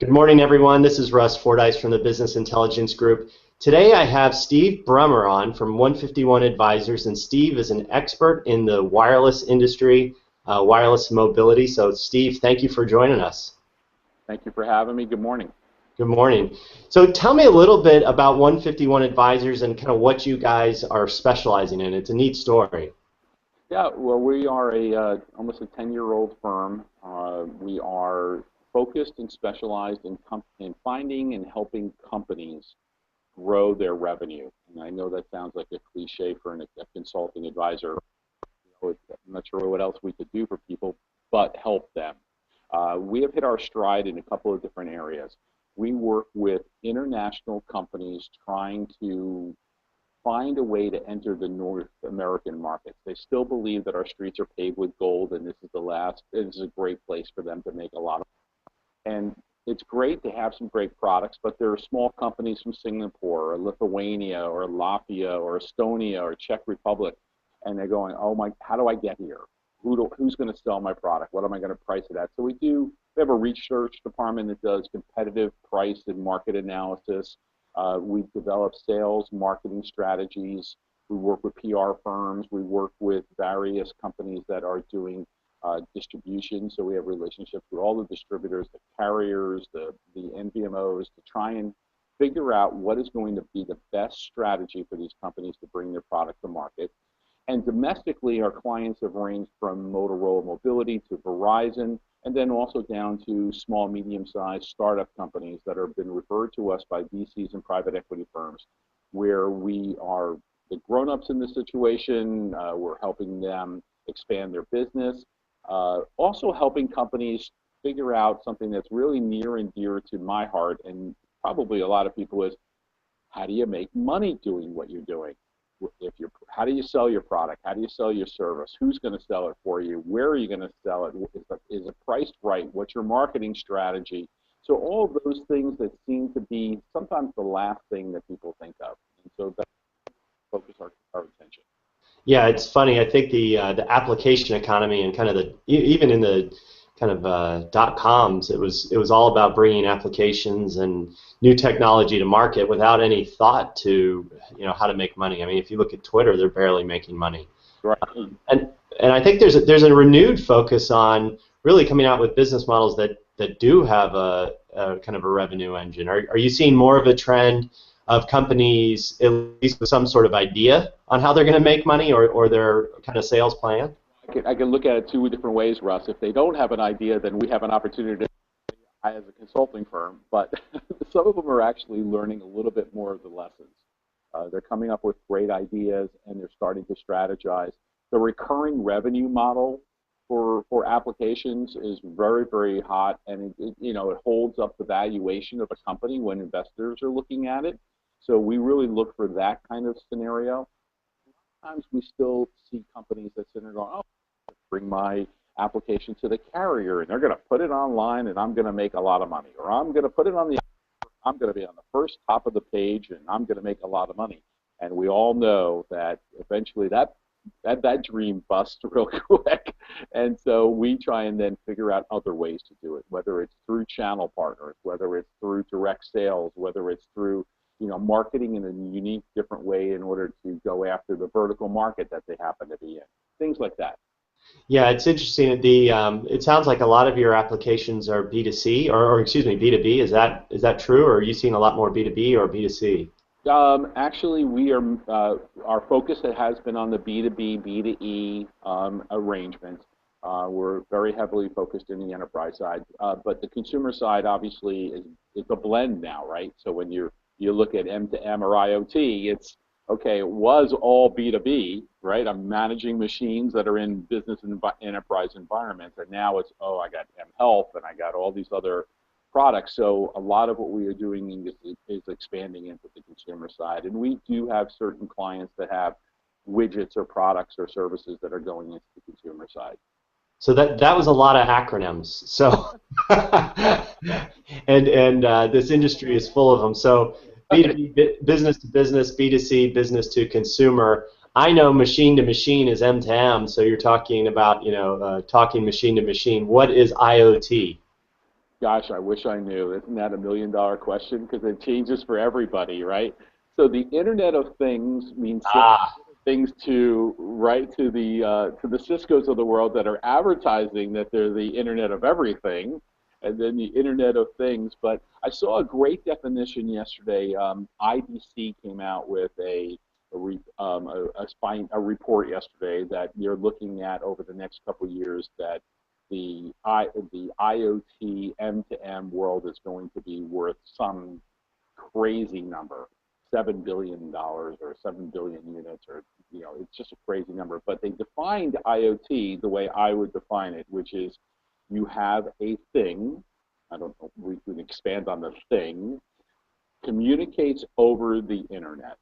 Good morning, everyone. This is Russ Fordyce from the Business Intelligence Group. Today I have Steve Brumer on from 151 Advisors, and Steve is an expert in the wireless industry, wireless mobility. So, Steve, thank you for joining us. Thank you for having me. Good morning. Good morning. So, tell me a little bit about 151 Advisors and kind of what you guys are specializing in. It's a neat story. Yeah, well, we are almost a 10-year-old firm. We are focused and specialized in finding and helping companies grow their revenue. And I know that sounds like a cliche for a consulting advisor. I'm not sure what else we could do for people, but help them. We have hit our stride in a couple of different areas. We work with international companies trying to find a way to enter the North American markets. They still believe that our streets are paved with gold, and this is a great place for them to make a lot of money. And it's great to have some great products, but there are small companies from Singapore or Lithuania or Latvia or Estonia or Czech Republic, and they're going, oh my, how do I get here? Who's going to sell my product? What am I going to price it at? So we have a research department that does competitive price and market analysis. We develop sales, marketing strategies. We work with PR firms. We work with various companies that are doing distribution. So we have relationships with all the distributors, the carriers, the NVMOs, to try and figure out what is going to be the best strategy for these companies to bring their product to market. And domestically, our clients have ranged from Motorola Mobility to Verizon, and then also down to small, medium-sized startup companies that have been referred to us by VCs and private equity firms, where we are the grown-ups in this situation. We're helping them expand their business. Also helping companies figure out something that's really near and dear to my heart, and probably a lot of people, is how do you make money doing what you're doing? How do you sell your product? How do you sell your service? Who's going to sell it for you? Where are you going to sell it? Is it priced right? What's your marketing strategy? So all of those things that seem to be sometimes the last thing that people think of. And so that focus our attention. Yeah, it's funny. I think the application economy and kind of even in the kind of .coms, it was all about bringing applications and new technology to market without any thought to how to make money. I mean, if you look at Twitter, they're barely making money. Right. And I think there's a renewed focus on really coming out with business models that do have a kind of a revenue engine. Are you seeing more of a trend of companies at least with some sort of idea on how they're going to make money or their kind of sales plan? I can look at it two different ways, Russ. If they don't have an idea, then we have an opportunity as a consulting firm. But some of them are actually learning a little bit more of the lessons. They're coming up with great ideas, and they're starting to strategize. The recurring revenue model for applications is very, very hot, and it holds up the valuation of a company when investors are looking at it. So we really look for that kind of scenario. Sometimes we still see companies that sit there going, oh, bring my application to the carrier, and they're going to put it online, and I'm going to make a lot of money. Or I'm going to put it on I'm going to be on the first top of the page, and I'm going to make a lot of money. And we all know that eventually that dream busts real quick. And so we try and then figure out other ways to do it, whether it's through channel partners, whether it's through direct sales, whether it's through marketing in a unique, different way in order to go after the vertical market that they happen to be in. Things like that. Yeah, it's interesting. It sounds like a lot of your applications are B2C, or excuse me, B2B. Is that true, or are you seeing a lot more B2B or B2C? Actually, we are our focus has been on the B2B, B2E arrangement. We're very heavily focused in the enterprise side, but the consumer side obviously is a blend now, right? So when you look at M2M or IoT, it's okay. It was all B2B, right? I'm managing machines that are in business and enterprise environments, and now it's I got M Health and I got all these other products. So a lot of what we are doing is expanding into the consumer side, and we do have certain clients that have widgets or products or services that are going into the consumer side. So that was a lot of acronyms. So and this industry is full of them. So B2B, business to business, B2C, business to consumer. I know machine to machine is M to M. So you're talking about talking machine to machine. What is IoT? Gosh, I wish I knew. Isn't that $1 million question? Because it changes for everybody, right? So the Internet of Things means Ah, things to right to the Cisco's of the world that are advertising that they're the Internet of Everything, and then the Internet of Things. But I saw a great definition yesterday. IDC came out with a report yesterday that you're looking at over the next couple of years that the IoT M2M world is going to be worth some crazy number, $7 billion or 7 billion units, or it's just a crazy number. But they defined IoT the way I would define it, which is you have a thing. I don't know. We can expand on the thing. Communicates over the internet,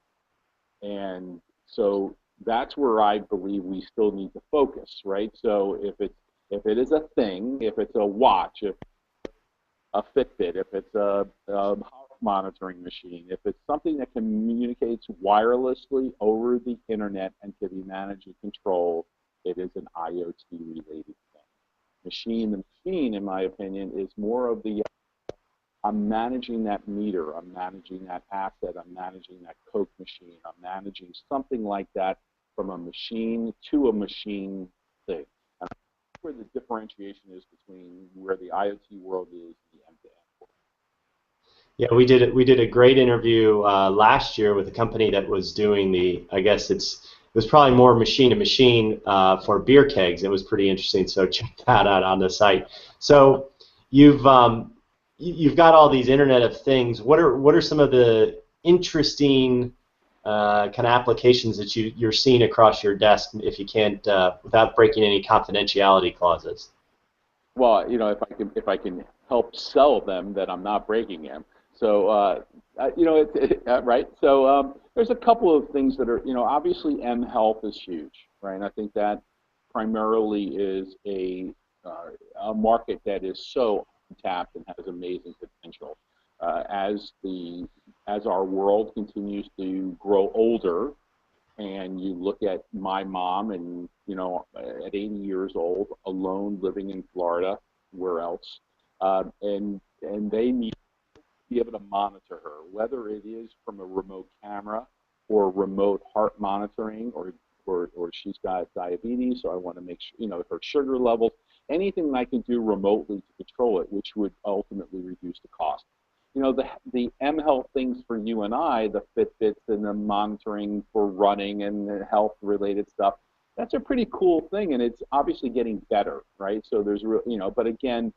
and so that's where I believe we still need to focus, right? So if it is a thing, if it's a watch, if a Fitbit, if it's a heart monitoring machine, if it's something that communicates wirelessly over the internet and can be managed and controlled, it is an IoT-related thing. Machine to machine, in my opinion, is more of the I'm managing that meter, I'm managing that asset, I'm managing that Coke machine, I'm managing something like that from a machine to a machine thing. And that's where the differentiation is between where the IoT world is and the M2M world. yeah, we did a great interview last year with a company that was doing I guess it was probably more machine to machine for beer kegs. It was pretty interesting. So check that out on the site. So you've you've got all these Internet of Things. What are some of the interesting kind of applications that you're seeing across your desk, if you can't without breaking any confidentiality clauses? Well, if I can help sell them, that I'm not breaking them. So right. So there's a couple of things that are obviously M Health is huge, right? And I think that primarily is a market that is so untapped and has amazing potential. As our world continues to grow older, and you look at my mom, and at 80 years old, alone, living in Florida, where else, and they need to be able to monitor her, whether it is from a remote camera or remote heart monitoring, or she's got diabetes, so I want to make sure her sugar levels, anything I can do remotely to control it, which would ultimately reduce the cost. The M Health things for you and I, the Fitbits and the monitoring for running and the health related stuff, that's a pretty cool thing, and it's obviously getting better, right? So there's but again,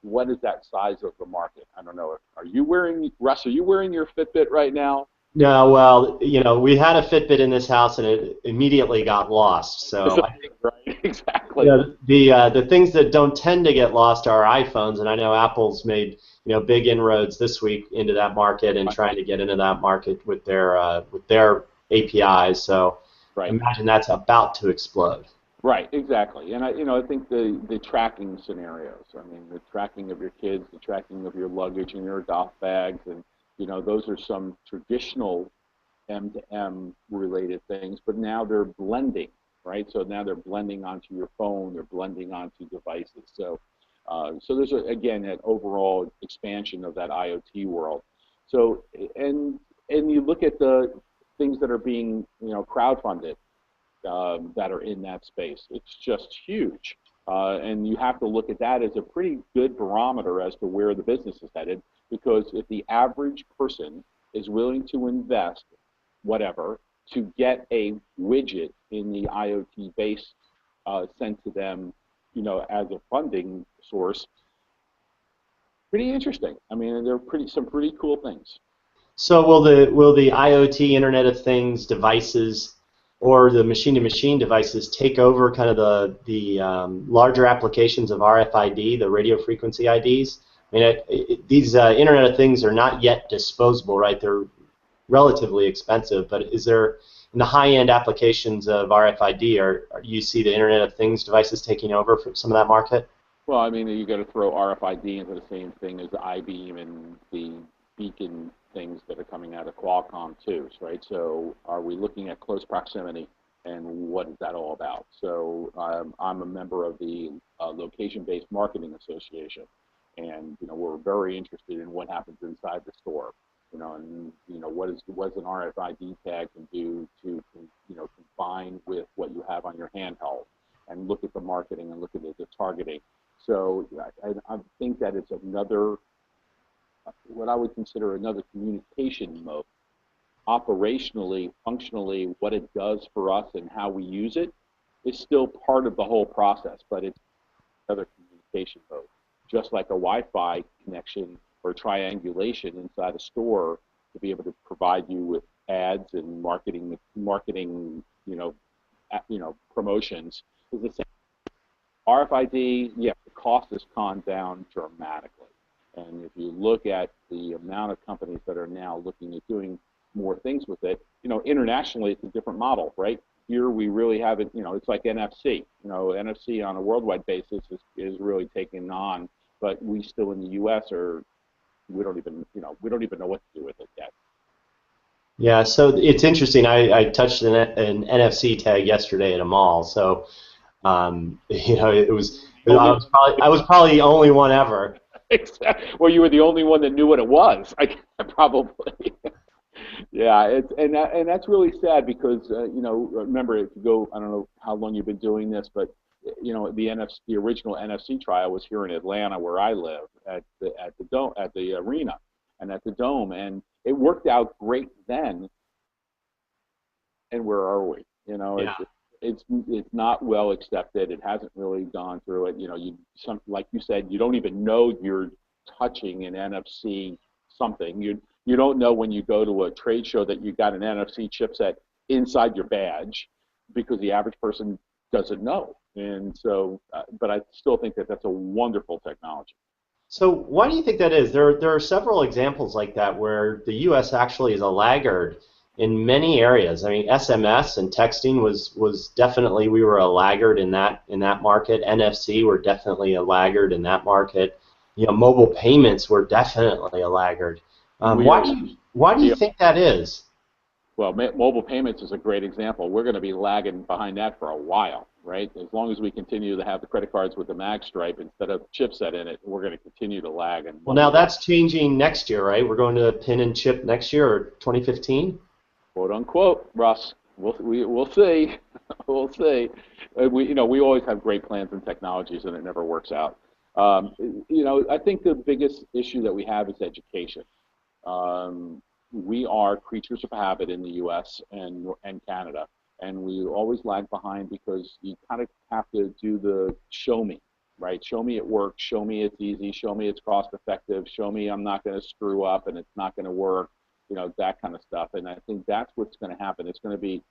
what is that size of the market? I don't know. Are you wearing, Russ, are you wearing your Fitbit right now? No, well, we had a Fitbit in this house and it immediately got lost. So Right, exactly. the things that don't tend to get lost are iPhones, and I know Apple's made big inroads this week into that market and trying to get into that market with their APIs. So I Right. imagine that's about to explode. Right, exactly. And I think the tracking scenarios, I mean, the tracking of your kids, the tracking of your luggage and your golf bags, and those are some traditional M2M related things, but now they're blending, right? So now they're blending onto your phone, they're blending onto devices. So there's again an overall expansion of that IoT world. So and you look at the things that are being crowdfunded that are in that space. It's just huge. And you have to look at that as a pretty good barometer as to where the business is headed, because if the average person is willing to invest whatever to get a widget in the IoT base sent to them, as a funding source, pretty interesting. I mean, they're some pretty cool things. So will the IoT Internet of Things devices or the machine-to-machine devices take over kind of the larger applications of RFID, the radio frequency IDs? I mean, these Internet of Things are not yet disposable, right? They're relatively expensive, but is there in the high-end applications of RFID, you see the Internet of Things devices taking over for some of that market? Well, I mean, you got to throw RFID into the same thing as the I-beam and the beacon things that are coming out of Qualcomm too, right? So are we looking at close proximity, and what is that all about? So I'm a member of the Location-Based Marketing Association, and we're very interested in what happens inside the store. And what an RFID tag can do to combine with what you have on your handheld, and look at the marketing and look at the targeting. So I think that it's another, what I would consider another communication mode. Operationally, functionally, what it does for us and how we use it is still part of the whole process, but it's another communication mode. Just like a Wi-Fi connection or triangulation inside a store to be able to provide you with ads and marketing, promotions is the same. RFID, yeah, the cost has gone down dramatically. And if you look at the amount of companies that are now looking at doing more things with it, internationally it's a different model, right? Here we really have it, it's like NFC. NFC on a worldwide basis is really taking on, but we still in the U.S. we don't even know what to do with it yet. Yeah, so it's interesting. I touched an NFC tag yesterday at a mall, so it was. I was probably the only one ever. Exactly. Well, you were the only one that knew what it was. Probably. Yeah, and that's really sad because remember, if you go, I don't know how long you've been doing this, but the original NFC trial was here in Atlanta where I live at the arena and at the Dome, and it worked out great then. And where are we? Yeah. It's not well accepted. It hasn't really gone through it. Like you said, you don't even know you're touching an NFC something. You don't know when you go to a trade show that you got an NFC chipset inside your badge, because the average person doesn't know. And so, but I still think that that's a wonderful technology. So why do you think that is? There are several examples like that where the U.S. actually is a laggard in many areas. I mean, SMS and texting was definitely, we were a laggard in that market. NFC were definitely a laggard in that market. Mobile payments were definitely a laggard. Why do you think that is? Well, mobile payments is a great example. We're going to be lagging behind that for a while, right? As long as we continue to have the credit cards with the mag stripe instead of chipset in it, we're going to continue to lag. Well, now that's changing next year, right? We're going to pin and chip next year, or 2015? Quote unquote, Russ. We'll see. We'll see. We always have great plans and technologies, and it never works out. I think the biggest issue that we have is education. We are creatures of habit in the U.S. and Canada, and we always lag behind because you kind of have to do the show me, right? Show me it works, show me it's easy, show me it's cost effective, show me I'm not going to screw up and it's not going to work, that kind of stuff. And I think that's what's going to happen. It's going to be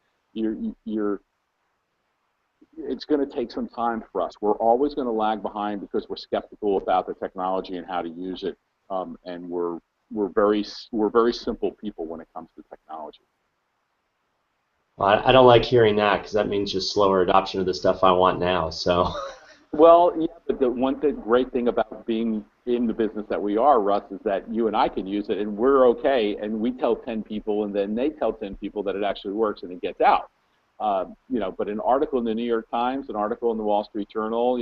it's going to take some time for us. We're always going to lag behind because we're skeptical about the technology and how to use it, and we're very simple people when it comes to technology. Well, I don't like hearing that, because that means just slower adoption of the stuff I want now. So. Well, yeah, but the great thing about being in the business that we are, Russ, is that you and I can use it, and we're okay, and we tell 10 people, and then they tell 10 people that it actually works, and it gets out. But an article in the New York Times, an article in the Wall Street Journal,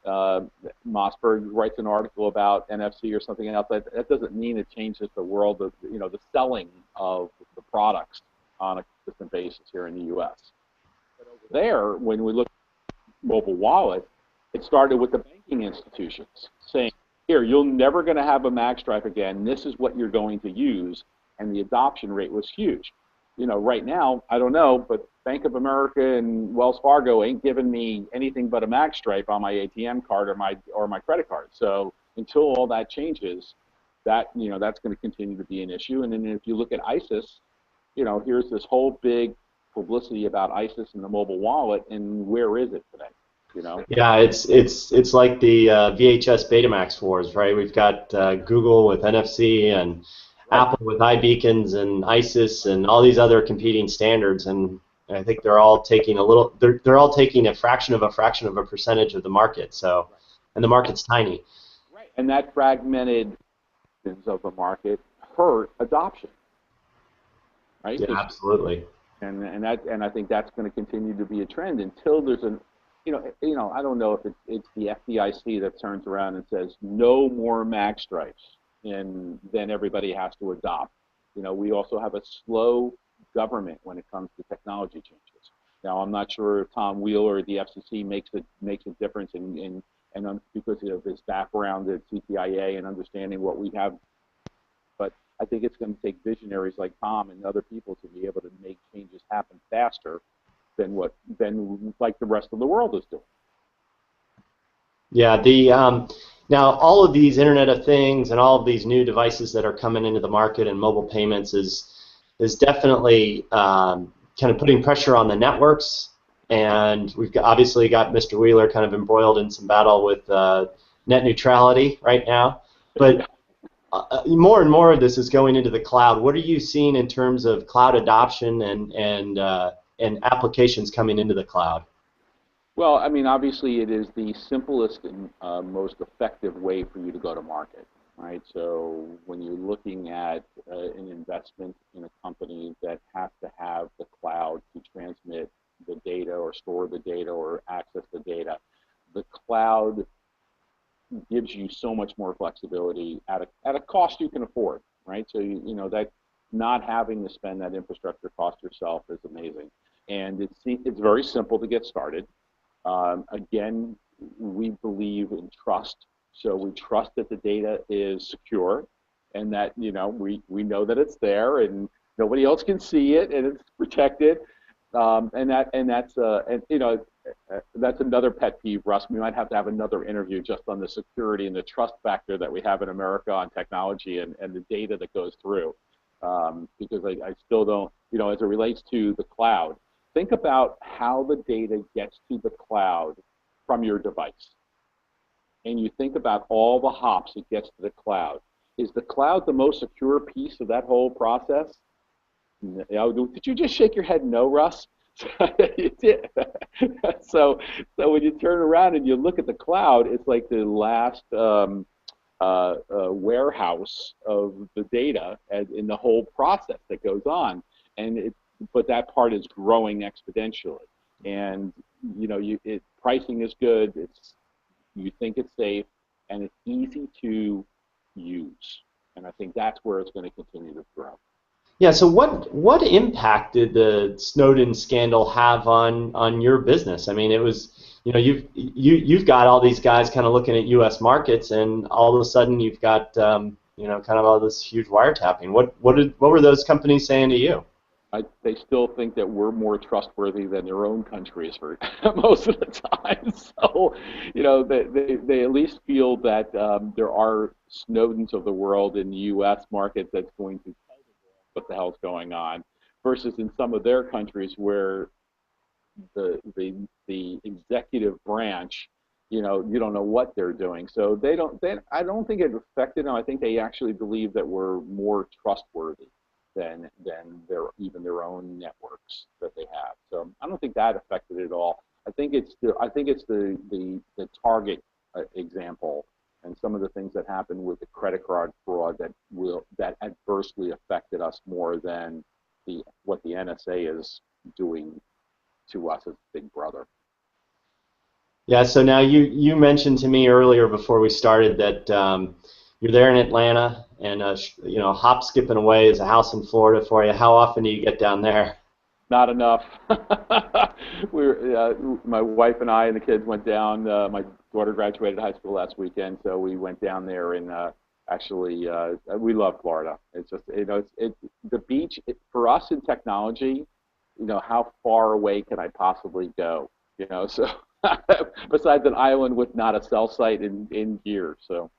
Mossberg writes an article about NFC or something else. That doesn't mean it changes the world of the selling of the products on a consistent basis here in the U.S. But over there, when we look at mobile wallet, it started with the banking institutions saying, here, you're never going to have a mag stripe again. This is what you're going to use, and the adoption rate was huge. Right now, I don't know, but Bank of America and Wells Fargo ain't giving me anything but a mag stripe on my ATM card or my credit card. So until all that changes, that's going to continue to be an issue. And then if you look at ISIS, here's this whole big publicity about ISIS and the mobile wallet, and where is it today? Yeah, it's like the VHS Betamax wars, right? We've got Google with NFC and Apple with iBeacons and ISIS and all these other competing standards, and I think they're all taking they're all taking a fraction of a percentage of the market. So, and the market's tiny. Right, and that fragmented of the market hurt adoption. Right. Yeah, absolutely. And I think that's going to continue to be a trend until there's I don't know if it's the FDIC that turns around and says no more mag stripes, and then everybody has to adopt. We also have a slow government when it comes to technology changes. Now, I'm not sure if Tom Wheeler or the FCC makes a difference because of his background at CTIA and understanding what we have, but I think it's going to take visionaries like Tom and other people to be able to make changes happen faster than like the rest of the world is doing. Yeah, now all of these Internet of Things and all of these new devices that are coming into the market and mobile payments is definitely kind of putting pressure on the networks, and obviously got Mr. Wheeler kind of embroiled in some battle with net neutrality right now. But more and more of this is going into the cloud. What are you seeing in terms of cloud adoption and applications coming into the cloud? Well, I mean, obviously, it is the simplest and most effective way for you to go to market, right? So when you're looking at an investment in a company that has to have the cloud to transmit the data or store the data or access the data, the cloud gives you so much more flexibility at a cost you can afford, right? So that not having to spend that infrastructure cost yourself is amazing, and it's very simple to get started. Again, we believe in trust, so we trust that the data is secure, and that we know that it's there, and nobody else can see it, and it's protected, that's another pet peeve, Russ. We might have to have another interview just on the security and the trust factor that we have in America on technology and the data that goes through, because I still don't, as it relates to the cloud. Think about how the data gets to the cloud from your device. And you think about all the hops it gets to the cloud. Is the cloud the most secure piece of that whole process? Did you just shake your head no, Russ? You did. So when you turn around and you look at the cloud, it's like the last warehouse of the data in the whole process that goes on. But that part is growing exponentially, and pricing is good. You think it's safe, and it's easy to use, and I think that's where it's going to continue to grow. Yeah. So what impact did the Snowden scandal have on your business? I mean, it was you've got all these guys kind of looking at U.S. markets, and all of a sudden you've got kind of all this huge wiretapping. What were those companies saying to you? They still think that we're more trustworthy than their own countries for most of the time. So, they at least feel that there are Snowdens of the world in the U.S. market that's going to tell the world what the hell's going on, versus in some of their countries where the executive branch, you don't know what they're doing. So I don't think it affected them. I think they actually believe that we're more trustworthy than even their own networks that they have. So I don't think that affected it at all. I think it's the Target example and some of the things that happened with the credit card fraud that adversely affected us more than what the NSA is doing to us as Big Brother. Yeah. So now you mentioned to me earlier before we started that you're there in Atlanta, and hop skipping away is a house in Florida for you. How often do you get down there? Not enough. My wife and I and the kids went down. My daughter graduated high school last weekend, so we went down there, and actually we love Florida. It's just the beach for us in technology. How far away can I possibly go? So besides an island with not a cell site in gear, so.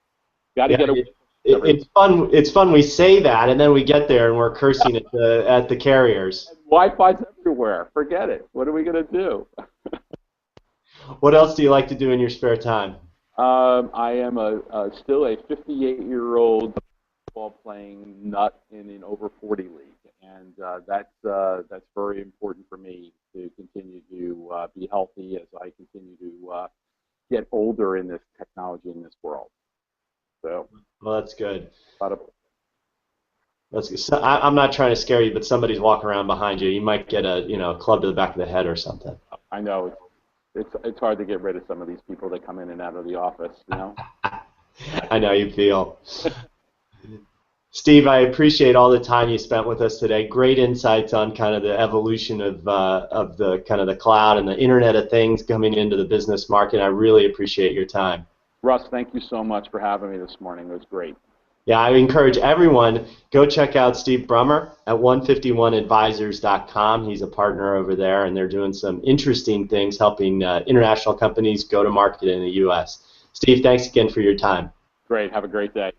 Got to get away. It's fun. It's fun. We say that, and then we get there, and we're cursing at the carriers. Wi-Fi's everywhere. Forget it. What are we going to do? What else do you like to do in your spare time? I am still a 58-year-old ball-playing nut in an over 40 league, and that's very important for me to continue to be healthy as I continue to get older in this technology in this world. So, well, that's good. That's good. So, I'm not trying to scare you, but somebody's walking around behind you. You might get a club to the back of the head or something. I know it's hard to get rid of some of these people that come in and out of the office, you know. I know you feel. Steve, I appreciate all the time you spent with us today. Great insights on kind of the evolution of the kind of the cloud and the Internet of Things coming into the business market. I really appreciate your time. Russ, thank you so much for having me this morning. It was great. Yeah, I encourage everyone, go check out Steve Brumer at 151advisors.com. He's a partner over there, and they're doing some interesting things helping international companies go to market in the U.S. Steve, thanks again for your time. Great. Have a great day.